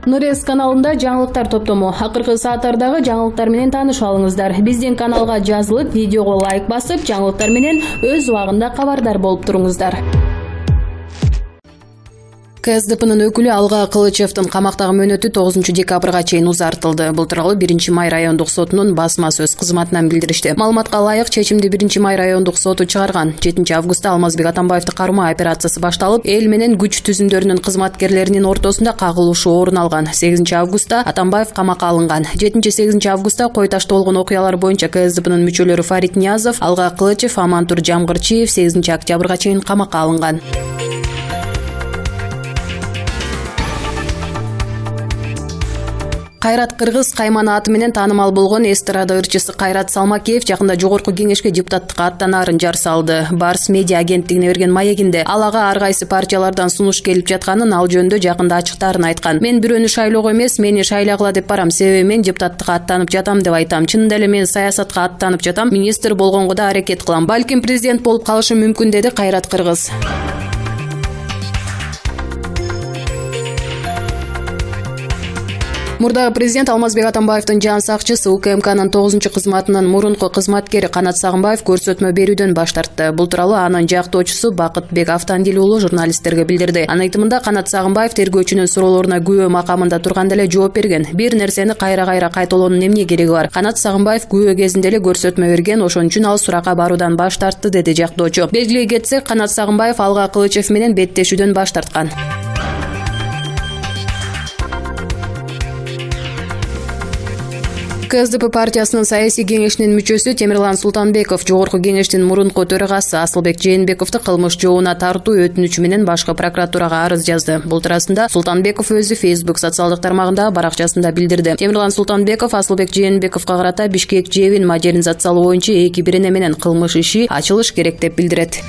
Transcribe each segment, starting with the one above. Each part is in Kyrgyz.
Нурес каналында жаңылыктар топтому. Акыркы сааттардагы жаңылыктар менен таанышып алыңыздар. Биздин каналга жазылып, видеого лайк басып, жаңылыктар менен өз убагында кабардар болуп туруңуздар. КСДПнын өкүлү Алга Кылычевдин камактагы мөөнөтү 9 декабрга чейин узартылды. Бул тууралуу 1 май райондук сотунун басма сөз кызматынан билдиришти. Маалыматка ылайык чечимди 1 май райондук соту чыгарган. 7 августта Алмазбек Атамбаевди кармоо операциясы башталып, эл менен күч түзүмдөрүнүн кызматкерлеринин ортосунда кагылышуу орун алган. 8 августта Атамбаев камакка алынган. 7-8 августта Кой ташта болгон окуялар боюнча КСДПнын мүчөлөрү Фарид Ниязов, Алга Кылычев, Амантур Жамгырчиев 8 октябрга чейин камакка алынган. Кайрат Кыргыз Кайман аты менен таанымал болгон эстрада ырчысы Кайрат Салмакеев жакында жогорку кеңешке депутаттыкка аттанаарын жар салды. Барс медиа агенттигине берген маегинде ал ага ар кайсы партиялардан сунуш келип жатканын, ал жөнүндө жакында ачыктаарын айткан. Мен бирөөнү шайлоого эмес, мени шайлагыла деп барам. Себеби мен депутаттыкка аттанып жатам деп айтам. Чынында эле мен саясатка аттанып жатам. Министр болгонго да аракет кылам. Балким президент болуп калышым мүмкүн, деди Кайрат Кыргыз. Мурдагы президент Алмазбек Атамбаевдин жан сакчысы УКМКнын 9 кызматынын мурунку кызматкери Канат Сагынбаев көрсөтмө берүүдөн баш тартты. Бул тууралуу анын жактоочусу Бакытбек Автандил уулу журналисттерге билдирди. Анын айтымында Канат Сагынбаев тергөөчүнүн суроолоруна күбө макамында турганда эле жооп берген. Бир нерсени кайра кайталоонун эмне кереги бар? Канат Сагынбаев күбө кезинде эле көрсөтмө берген, ошон үчүн ал суракка баруудан баш тартты, деди жактоочу. Белгилей кетсек, Канат Сагынбаев Алга Кылычев менен беттешүүдөн баш тарткан. КСДП партиясынын саясий кеңешинин мүчөсү Темирлан Султанбеков жогорку кеңештин мурунку төрагасы Асылбек Жээнбековду кылмыш жообуна тартуу өтүнүчү менен башкы прокуратурага арыз жазды. Бул туурасында Султанбеков өзү Facebook социалдык тармагындагы баракчасында билдирди. Темирлан Султанбеков Асылбек Жээнбековго карата Бишкек жебин модернизациялоо боюнча 2 бирене менен кылмыш иши ачылыш керек деп билдирет.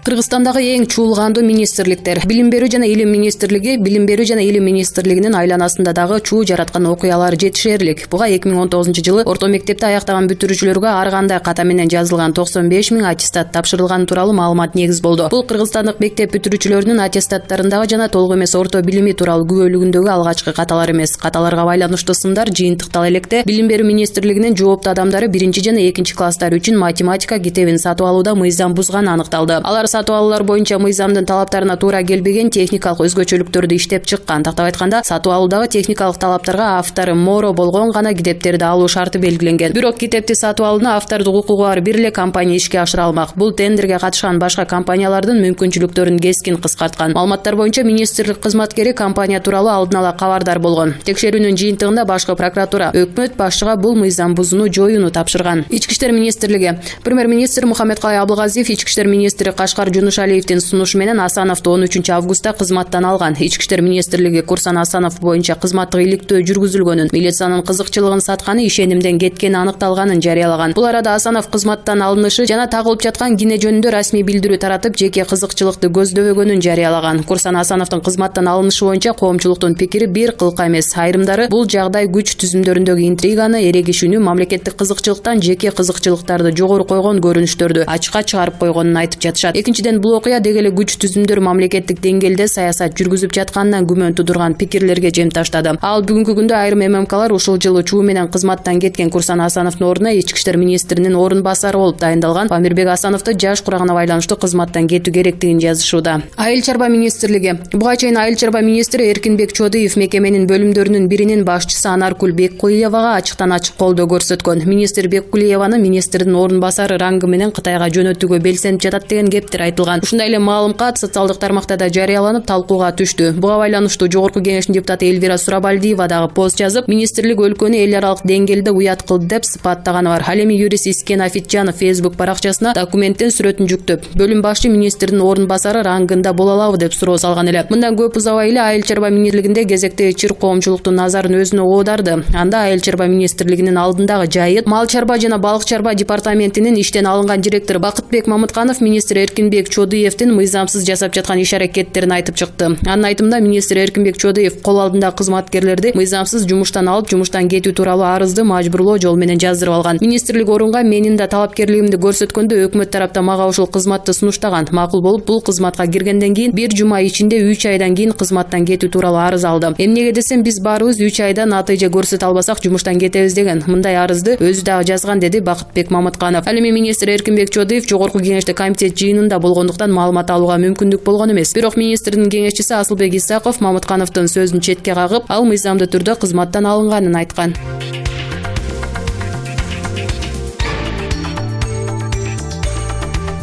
Кыргызстандагы эң чуулгандуу министрликтер. Билим берүү жана илим министрлигинин айланасында дагы чуу жараткан окуялар жетишерлик. Буга 2019 жылы орто мектепти аяктаган бүтүрүүчүлөргө ар кандай ката менен жазылган 95 000 аттестат тапшырылган тууралуу маалымат негиз болду. Бул кыргызстандык мектеп бүтүрүүчүлөрүнүн аттестаттарындагы жана толук эмес орто билими тууралуу күбөлүгүндөгү алгачкы каталар эмес. Каталарга байланыштуу сындар жыйынтыктала электе Билим берүү министрлигинин жооптуу адамдары 1 жана 2 класстар үчүн математика китебин сатып алууда мыйзам бузганы аныкталды. Алар сатып алуулар боюнча мыйзамдын талаптарына туура келбеген техникалык өзгөчөлүктөрдү иштеп чыккан. Тактап айтканда, сатып алуудагы техникалык талаптарга автору моро болгон гана китептерди алуу шарты белгиленген. Бирок китепти сатып алууна автордук укугу бар бир эле компания ишке ашыра алмак. Бул тендерге катышкан башка компаниялардын мүмкүнчүлүктөрүн кескин кыскарткан. Маалыматтар боюнча министрлик кызматкери компания тууралуу алдын ала кабардар болгон. Текшерүүнүн жыйынтыгында башкы прокуратура өкмөт башчыга бул мыйзам бузууну жоюуну тапшырган. Ички иштер министрлиги премьер-министр Мухаммедкалый Абылгазиев ички иштер министри Кашкар Алиевдин сунушу менен Асановду 13 августта кызматтан алган. Ички иштер министрлиги Курсан Асанов боюнча кызматтык иликтөө жүргүзүлгөнүн, милициянын кызыкчылыгын сатканы, ишенимден кеткени аныкталганын жарыялаган. Бул арада Асанов кызматтан алынышы жана тагылып жаткан кине жөнүндө расмий билдирүү таратып, жеке кызыкчылыкты көздөбөгөнүн жарыялаган. Курсан Асановдун кызматтан алынышы боюнча коомчулуктун пикири бир кылка эмес. Айрымдары бул жагдай күч түзүмдөрүндөгү интриганы, эрегишүүнү, мамлекеттик кызыкчылыктан жеке кызыкчылыктарды жогору койгон көрүнүштөрдү ачыкка чыгарып койгонун айтып жатышат. Экинчиден, бул окуя деги эле күч түзүмдөр мамлекеттик деңгээлде саясат жүргүзүп жатканынан күмөн тудурган пикирлерге жем таштады. Ал бүгүнкү күндө айрым ММКлар ушул жылы чуу менен кызматтан кеткен Курсан Асановдун ордуна ички иштер министринин орун басары болуп дайындалган Памирбек Асановду жаш курагына байланыштуу кызматтан кетүү керектигин жазышууда. Айыл чарба министрлиги. Буга чейин айыл чарба министри Эркинбек Чодыев мекеменин бөлүмдөрүнүн биринин башчысы Анаркул Беккулиевага ачыктан ачык колдоо көрсөткөн. Министр Беккулиеваны министрдин орун басары рангы менен Кытайга жөнөтүүгө белсенип жатат деген кептер айтылган. Ушундай эле маалымат социалдык тармакта да жарыяланып талкууга түштү. Буга байланыштуу жогорку кеңештин депутаты Эльвира Сурабалдиева дагы пост жазып, министрлик өлкөнү эл аралык деңгээлде уят кылды деп сыпаттаганы бар. Ал эми юрист Искен Афитжанов Facebook баракчасына документтин сүрөтүн жүктөп, бөлүм башчы министрдин орун басары рангында боло алабы деп суроо салган эле. Мындан көп узабай эле айыл чарба министрлигинде кезектеги чыр коомчулуктун назарын өзүнө оодарды. Анда айыл чарба министрлигинин алдындагы жайыт, мал чарба жана балык чарба департаментинин иштен алынган директору Бакытбек Мамытканов министр Эркинбек Эркинбек Чодыевдин мыйзамсыз жасап жаткан иш-аракеттерин айтып чыкты. Анын айтымында министр Эркинбек Чодыев кол алдында кызматкерлерди мыйзамсыз жумуштан алып, жумуштан кетүү тууралуу арызды мажбурлоо жол менен жаздырып алган. Министрлик орунга менин да талапкерлигимди көрсөткөндө өкмөт тараптан мага ушул кызматты сунуштаган. Макул болуп, бул кызматка киргенден кийин 1 жума ичинде 3 айдан кийин кызматтан кетүү тууралуу арыз алдым. Эмнеге десем, биз баарыбыз 3 айда натыйжа көрсөтө албасак жумуштан кетебиз деген. Мындай арызды өзү дагы жазган, деди Бакытбек Мамытканов. Ал эми министр Эркинбек Чодыев жогорку кеңеште комитет жыйынында болгондуктан маалымат алууга мүмкүндүк болгон эмес. Бирок министрдин кеңешчиси Асылбек Исаков Мамыткановдун сөзүн четке кагып, ал мыйзамдуу түрдө кызматтан алынганын айткан.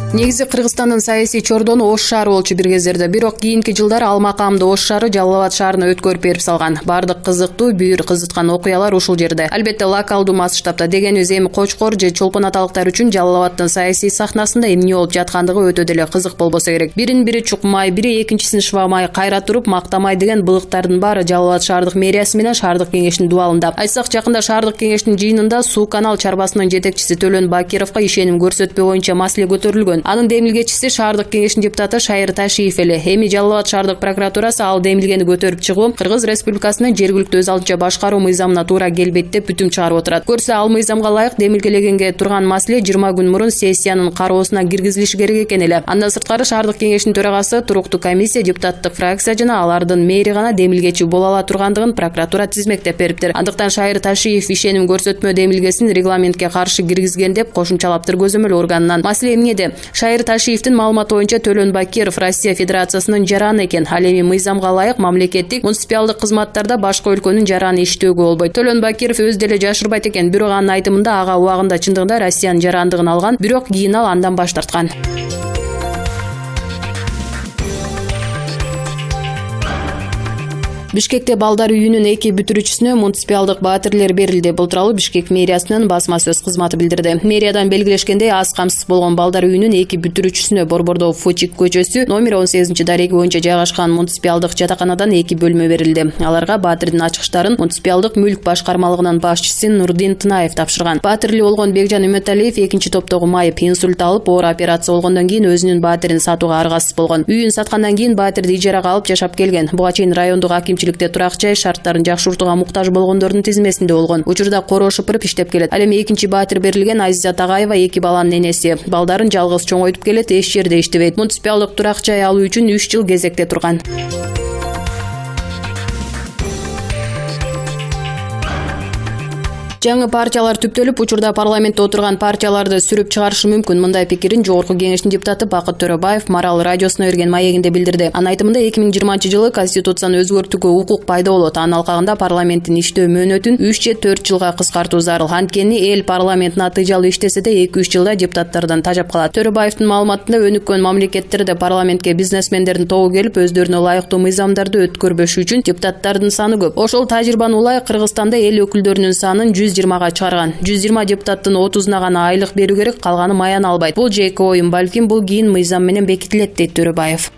Негизи Кыргызстандын саясий чордону Ош шаары болчу бир кездерде, бирок кийинки жылдары ал макамды Ош шаары Жалал Абад шаарына өткөрүп берип салган. Бардык кызыктуу, бүйүр кызыткан окуялар ушул жерде. Албетте локалдуу масштабта дегенибиз эми Кочкор же Чолпон аталыктар үчүн Жалал Абаддын саясий сахнасында эмне болуп жаткандыгы өтө деле кызык болбосо керек. Бирин-бири чукмай, бири экинчисин шыбамай, кайра туруп мактамай деген былыктардын баары Жалал Абад шаардык мэриясы менен шаардык кеңештин дубалында. Айтсак, жакында шаардык кеңештин жыйынында Суу канал чарбасынын жетекчиси Төлөн Бакировго ишеним көрсөтпөө боюнча маселе көтөрүлгөн. Анын демилгечиси шаардык кеңештин депутаты Шайыр Ташиев эле. Эми Жалал Абад шаардык прокуратурасы ал демилгени көтөрүп чыгуу Кыргыз Республикасынын жергиликтүү өз алдынча башкаруу мыйзамына туура келбейт деп бүтүм чыгарып отурат. Көрсө, ал мыйзамга ылайык демилгелегенге турган маселе 20 күн мурун сессиянын кароосуна киргизилиши керек экен эле. Андан сырткары шаардык кеңештин төрагасы туруктуу комиссия, депутаттык фракция жана алардын мэри гана демилгечи боло ала тургандыгын прокуратура тизмектеп бериптир. Андыктан Шайыр Ташиев ишеним көрсөтмө демилгесин регламентке каршы киргизген деп кошумчалаптыр көзөмөл органынан. Маселе эмнеде? Шайыр Ташиевдин маалыматы боюнча Төлөн Бакиров Россия Федерациясынын жараны экен. Ал эми мыйзамга ылайык мамлекеттик муниципалдык кызматтарда башка өлкөнүн жараны иштөөгө болбойт. Төлөн Бакиров өзү деле жашырбайт экен, бирок анын айтымында ага убагында чындыгында Россиянын жарандыгын алган, бирок кийин ал андан баш тарткан. Бишкекте балдар үйүнүн 2 бүтүрүүчүсүнө муниципалдык баатирлер берилди. Бул тууралуу Бишкек мэриясынын басма сөз кызматы билдирди. Мэриядан белгилешкендей, аз камсыз болгон балдар үйүнүн 2 бүтүрүүчүсүнө Борбордо Фучик көчөсү номер 18-дареги боюнча жайгашкан муниципалдык жатаканадан 2 бөлмө берилди. Аларга баатирдин ачкычтарын муниципалдык мүлк башкармалыгынын башчысы Нурдин Тынаев тапшырган. Баатирли болгон Бекжан Үмөталиев 2 топтогу майып инсульт алып, оор операция болгондон кийин өзүнүн баатирин сатууга аргасыз болгон. Үйүн саткандан кийин баатирди ижарага алып жашап келген. Буга чейин райондук турак жай шарттарын жакшыртууга муктаж болгондордун тизмесинде болгон. Учурда короо шыпырып иштеп келет. Ал эми экинчи баатир берилген Азиза Тагаева 2 баланын энеси. Балдарын жалгыз чоңойтуп келет, эч жерде иштебейт. Муниципалдык турак жай алуу үчүн 3 жыл кезекте турган. Жаңы партиялар түптөлүп, учурда парламентте отурган партияларды сүрүп чыгарышы мүмкүн. Мындай пикирин жогорку кеңештин депутаты Бакыт Төрөбаев Марал радиосуна берген маегинде билдирди. Анын айтымында 2020-жылы Конституцияны өзгөртүүгө укук пайда болот. Анын алкагында парламенттин иштөө мөөнөтүн 3 же 4 жылга кыскартуу зарыл. Анткени эл парламент натыйжалуу иштесе да 2-3 жылда депутаттардан тажап калат. Төрөбаевдин маалыматында өнүккөн мамлекеттерде парламентке бизнесмендердин тобу келип, өздөрүнө ылайыктуу мыйзамдарды өткөрбөшү үчүн депутаттардын саны көп. Ошол тажрыйбаны улай Кыргызстанда эл өкүлдөрүнүн санын 120-га чыгарган. 120 депутаттын 30-на гана айлык берүү керек, калганы маян албайт. Бул жеке оюм, балким бул кийин мыйзам менен бекитилет, дейт Төрөбаев.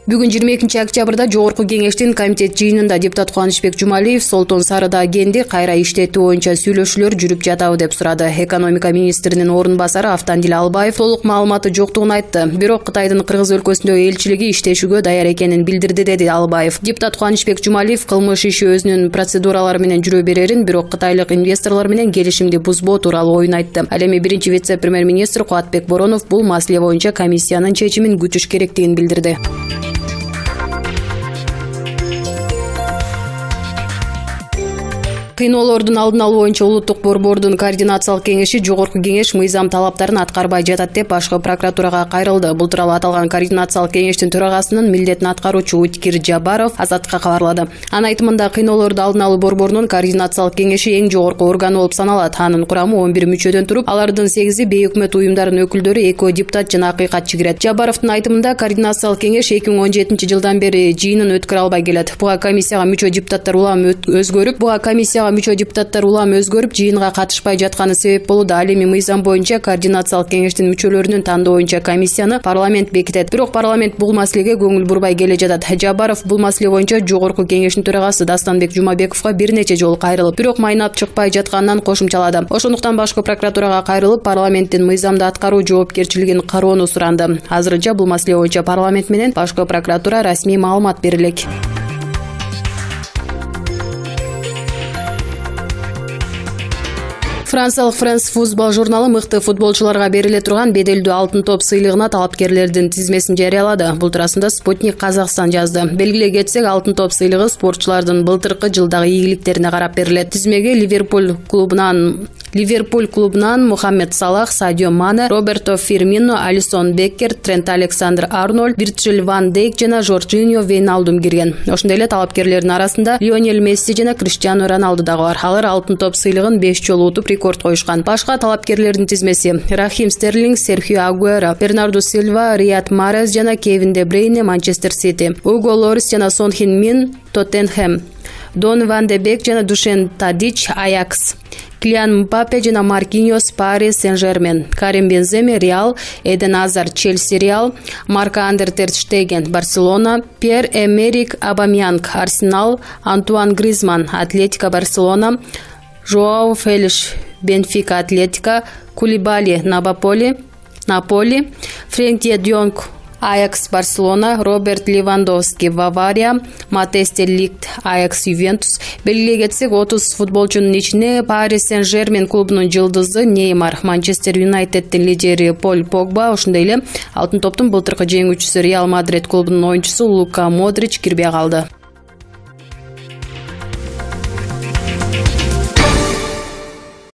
Бүгүн 22-октябрда жогорку кеңештин комитет жыйынында депутат Кубанычбек Жумалиев Солтон Сарыда кенди кайра иштетүү боюнча сүйлөшүүлөр жүрүп жатабы деп сурады. Экономика министринин орун басары Автандил Албаев толук маалыматы жоктугун айтты. Бирок Кытайдын Кыргыз өлкөсүндөгү элчилиги иштешүүгө даяр экенин билдирди, деди Албаев. Депутат Кубанычбек Жумалиев кылмыш иши өзүнүн процедуралары менен жүрө берерин, бирок кытайлык инвесторлор менен келишимди бузбоо тууралуу оюн айтты. Ал эми биринчи вице-премьер-министр Кубатбек Боронов бул маселе боюнча комиссиянын чечимин күтүш керектигин билдирди. Кыйноолордун алдын алуу боюнча улуттук борбордун координациялык кеңеши жогорку кеңеш мыйзам талаптарын аткарбай жатат деп башкы прокуратурага кайрылды. Бул тууралуу аталган координациялык кеңештин төрагасынын милдетин аткаруучу Уткир Жабаров Азатка кабарлады. Анын айтымында кыйноолорду алдын алуу борборунун координациялык кеңеши эң жогорку органы болуп саналат. Анын курамы 11 мүчөдөн туруп, алардын 8-и бейөкмөт уюмдарынын өкүлдөрү, 2 депутат жана акыйкатчы кирет. Жабаровдун айтымында координациялык кеңеш 2017-жылдан бери жыйынын өткөрө албай келет. Буга комиссияга мүчө депутаттар улам өзгөрүп, буга комиссияга комиссияга мүчө депутаттар улам өзгөрүп, жыйынга катышпай жатканы себеп болууда. Ал эми мыйзам боюнча координациялык кеңештин мүчөлөрүнүн тандоо боюнча комиссияны парламент бекитет. Бирок парламент бул маселеге көңүл бурбай келе жатат. Жабаров бул маселе боюнча жогорку кеңештин төрагасы Дастанбек Жумабековго бир нече жолу кайрылып, бирок майнап чыкпай жатканынан кошумчалады. Ошондуктан башкы прокуратурага кайрылып, парламенттин мыйзамды аткаруу жоопкерчилигин кароону суранды. Азырынча бул маселе боюнча парламент менен башкы прокуратура расмий маалымат бере элек. Франциялык France Football журналы мыкты футболчуларга бериле турган беделдүү алтын топ сыйлыгына талапкерлердин тизмесин жарыялады. Бул туурасында Спутник Казакстан жазды. Белгилей кетсек, алтын топ сыйлыгы спортчулардын былтыркы жылдагы ийгиликтерине карап берилет. Тизмеге Ливерпуль клубунан Мухаммед Салах, Садио Мане, Роберто Фирмино, Алисон Беккер, Трент Александр-Арнольд, Вирджил ван Дейк жана Жоржиньо Вейналдум кирген. Ошондой эле талапкерлердин арасында Лионель Месси жана Криштиану Роналду дагы бар. Алар алтын топ сыйлыгын 5 жолу утуп рекорд коюшкан. Башка талапкерлердин тизмеси: Рахим Стерлинг, Серхио Агуэро, Бернарду Силва, Рият Марез жана Кевин Де Брейне Манчестер Сити, Уго Лорис жана Сон Хин Мин Тоттенхэм, Дон Ван де Бек жана Душен Тадич Аякс, Килиан Мбаппе жана Маркиньос Парис Сен-Жермен, Карим Бензема Реал, Эден Азар Челси Реал, Марк-Андре Тер Штеген Барселона, Пьер-Эмерик Абамянг Арсенал, Антуан Гризман Атлетико Барселона, Жоау Фелиш Бенфика Атлетико, Кулибали Наполи, Френки де Йонг Аякс Барселона, Роберт Левандовски Бавария, Матеус де Лигт Аякс Ювентус. Белгилей кетсек, 30 футболчунун ичинде Парис Сен-Жермен клубунун жылдызы Неймар, Манчестер Юнайтеддин лидери Поль Погба, ошондой эле алтын топтун былтыркы жеңүүчүсү Реал Мадрид клубунун оюнчусу Лука Модрич кирбей калды.